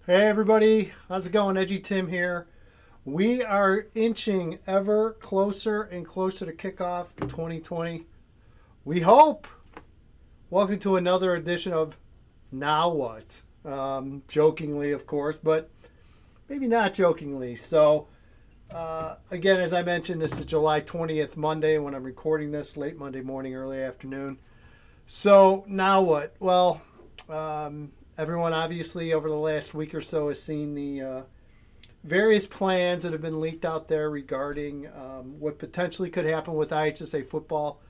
Hey everybody, how's it going? EDGYTIM here. We are inching ever closer and closer to kickoff 2020. We hope. Welcome to another edition of Now What? Jokingly, of course, but maybe not jokingly. Again, as I mentioned, this is July 20th, Monday, when I'm recording this, late Monday morning, early afternoon. So, now what? Well, everyone obviously over the last week or so has seen the various plans that have been leaked out there regarding what potentially could happen with IHSA football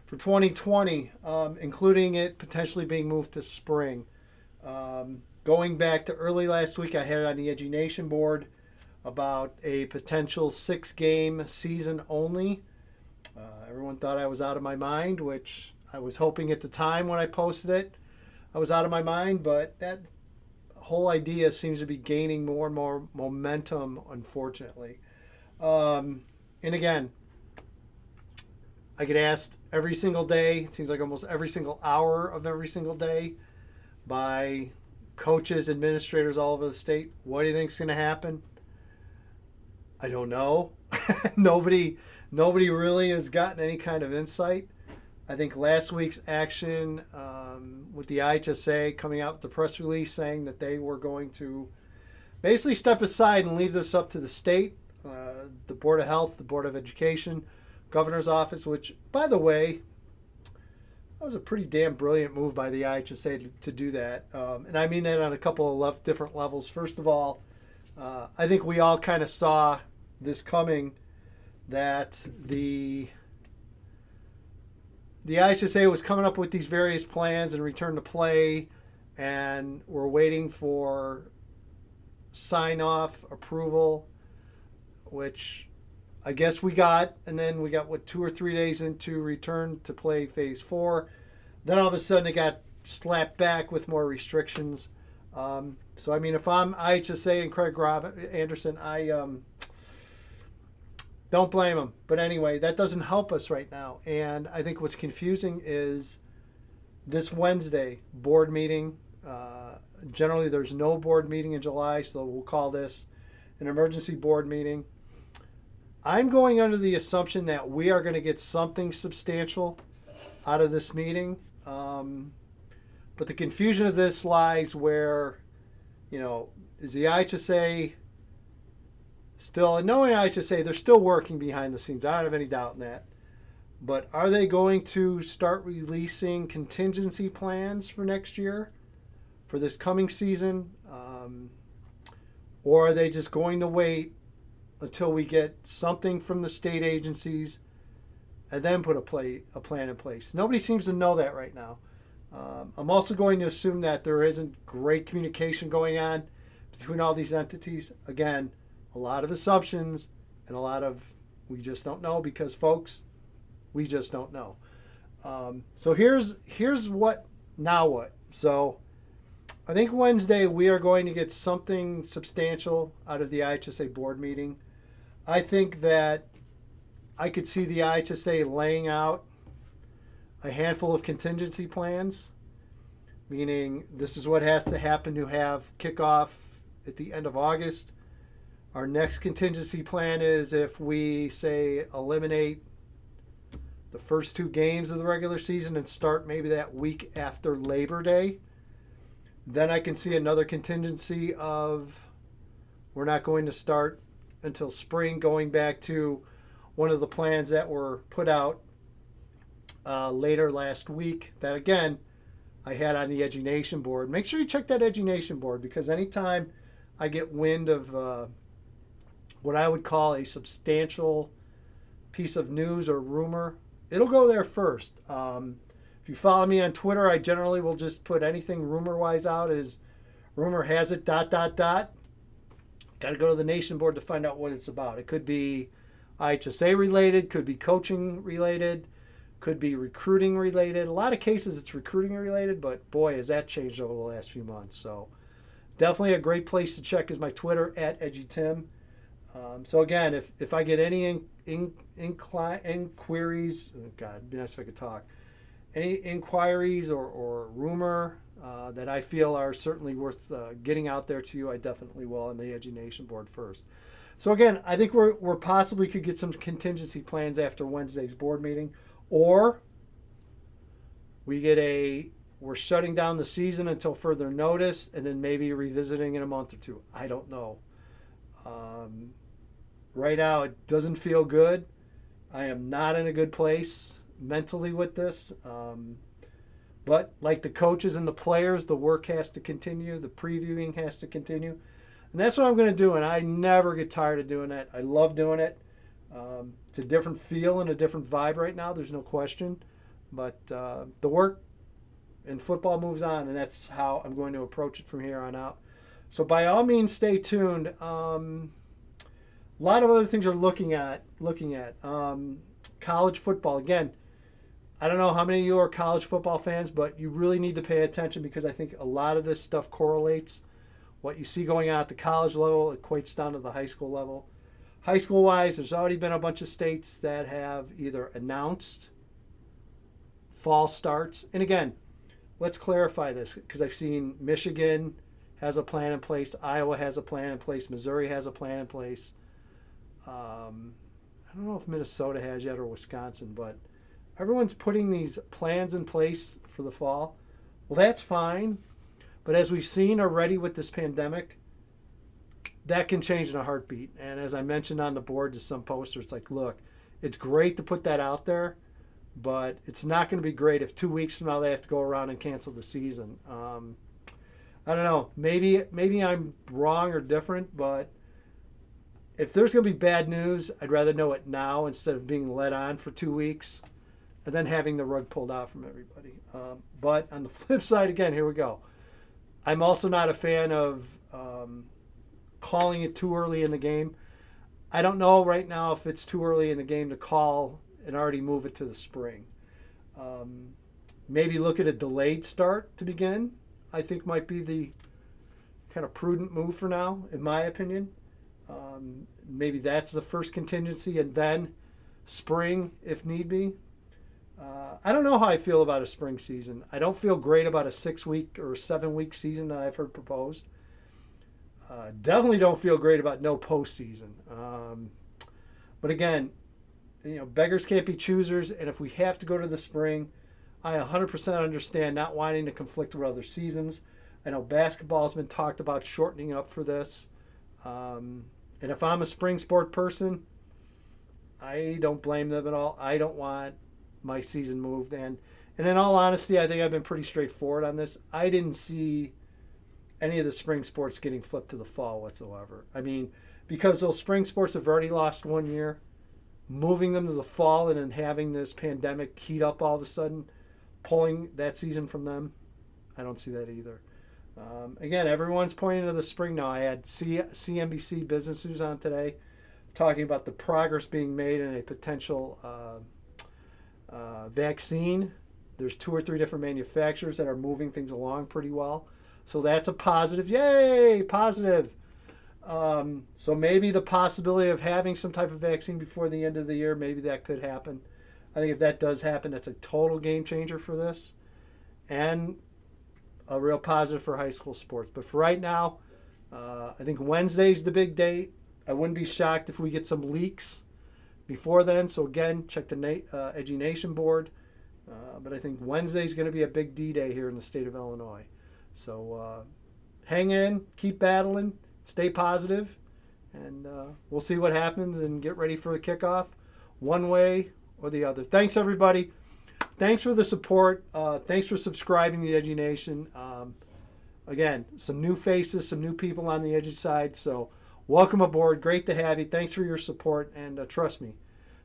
for 2020, including it potentially being moved to spring. Going back to early last week, I had it on the EDGY Nation board about a potential 6-game season only. Everyone thought I was out of my mind, which I was hoping at the time when I posted it I was out of my mind, but that whole idea seems to be gaining more and more momentum, unfortunately. And again, I get asked every single day, it seems like almost every single hour of every single day, by coaches, administrators all over the state, what do you think is going to happen? I don't know. Nobody really has gotten any kind of insight. I think last week's action with the IHSA coming out with the press release saying that they were going to basically step aside and leave this up to the state, the Board of Health, the Board of Education, Governor's Office, which, by the way, that was a pretty damn brilliant move by the IHSA to do that. And I mean that on a couple of different levels. First of all, I think we all kind of saw this coming, that the IHSA was coming up with these various plans and return to play, and we're waiting for sign-off approval, which I guess we got, and then we got, 2 or 3 days into return to play phase 4. Then all of a sudden it got slapped back with more restrictions. So, I mean, if I'm IHSA and Craig Anderson, I don't blame them. But anyway, that doesn't help us right now. And I think what's confusing is this Wednesday board meeting. Generally, there's no board meeting in July, so we'll call this an emergency board meeting. I'm going under the assumption that we are going to get something substantial out of this meeting. But the confusion of this lies where, is the IHSA still, and knowing IHSA, they're still working behind the scenes. I don't have any doubt in that. But are they going to start releasing contingency plans for next year, for this coming season? Or are they just going to wait until we get something from the state agencies and then put a plan in place? Nobody seems to know that right now. I'm also going to assume that there isn't great communication going on between all these entities. Again, a lot of assumptions and a lot of we just don't know, because, folks, we just don't know. So here's what, now what? So I think Wednesday we are going to get something substantial out of the IHSA board meeting. I think that I could see the IHSA laying out a handful of contingency plans, meaning this is what has to happen to have kickoff at the end of August. Our next contingency plan is if we, say, eliminate the first 2 games of the regular season and start maybe that week after Labor Day. Then I can see another contingency of we're not going to start until spring, going back to one of the plans that were put out later last week that, again, I had on the EDGY Nation board. Make sure you check that EDGY Nation board, because anytime I get wind of what I would call a substantial piece of news or rumor, it'll go there first. If you follow me on Twitter, I generally will just put anything rumor-wise out as rumor has it, ... Got to go to the Nation board to find out what it's about. It could be IHSA related, could be coaching related, could be recruiting related. A lot of cases it's recruiting related, but boy, has that changed over the last few months. So definitely a great place to check is my Twitter at EDGYTIM. So again, if I get any inquiries, oh God, it'd be nice if I could talk. Any inquiries or rumor that I feel are certainly worth getting out there to you, I definitely will on the Edgy Nation board first. So again, I think we're possibly could get some contingency plans after Wednesday's board meeting, or we're shutting down the season until further notice, and then maybe revisiting in a month or two. I don't know. Right now, it doesn't feel good. I am not in a good place mentally with this. But like the coaches and the players, the work has to continue. The previewing has to continue. And that's what I'm going to do. And I never get tired of doing that. I love doing it. It's a different feel and a different vibe right now. There's no question. But the work in football moves on. And that's how I'm going to approach it from here on out. So by all means, stay tuned. A lot of other things are looking at. College football. Again, I don't know how many of you are college football fans, but you really need to pay attention because I think a lot of this stuff correlates. What you see going on at the college level equates down to the high school level. High school-wise, there's already been a bunch of states that have either announced fall starts. And again, let's clarify this because I've seen Michigan has a plan in place. Iowa has a plan in place. Missouri has a plan in place. I don't know if Minnesota has yet or Wisconsin, but everyone's putting these plans in place for the fall. Well, that's fine. But as we've seen already with this pandemic, that can change in a heartbeat. And as I mentioned on the board to some posters, it's like, look, it's great to put that out there, but it's not going to be great if 2 weeks from now they have to go around and cancel the season. I don't know. Maybe I'm wrong or different, but if there's going to be bad news, I'd rather know it now instead of being led on for 2 weeks and then having the rug pulled out from everybody. But on the flip side, again, here we go. I'm also not a fan of calling it too early in the game. I don't know right now if it's too early in the game to call and already move it to the spring. Maybe look at a delayed start to begin. I think might be the kind of prudent move for now, in my opinion. Maybe that's the first contingency and then spring if need be. I don't know how I feel about a spring season. I don't feel great about a 6-week or 7-week season that I've heard proposed. Definitely don't feel great about no postseason. But again, beggars can't be choosers, and if we have to go to the spring, I 100% understand not wanting to conflict with other seasons. I know basketball has been talked about shortening up for this. And if I'm a spring sport person, I don't blame them at all. I don't want my season moved. And in all honesty, I think I've been pretty straightforward on this. I didn't see any of the spring sports getting flipped to the fall whatsoever. I mean, because those spring sports have already lost 1 year, moving them to the fall and then having this pandemic heat up all of a sudden, pulling that season from them, I don't see that either. Again, everyone's pointing to the spring now. I had CNBC Business News on today talking about the progress being made in a potential vaccine. There's 2 or 3 different manufacturers that are moving things along pretty well. So that's a positive. Yay, positive. So maybe the possibility of having some type of vaccine before the end of the year, maybe that could happen. I think if that does happen, that's a total game changer for this. And a real positive for high school sports. But for right now, I think Wednesday's the big date. I wouldn't be shocked if we get some leaks before then. So again, check the Edgy Nation board. But I think Wednesday's going to be a big D-Day here in the state of Illinois. So hang in, keep battling, stay positive, and we'll see what happens and get ready for the kickoff one way or the other. Thanks, everybody. Thanks for the support. Thanks for subscribing to the Edgy Nation. Again, some new faces, some new people on the Edgy side. So welcome aboard. Great to have you. Thanks for your support. And trust me,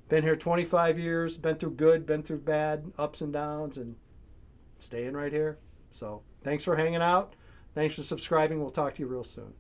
been here 25 years, been through good, been through bad, ups and downs, and staying right here. So thanks for hanging out. Thanks for subscribing. We'll talk to you real soon.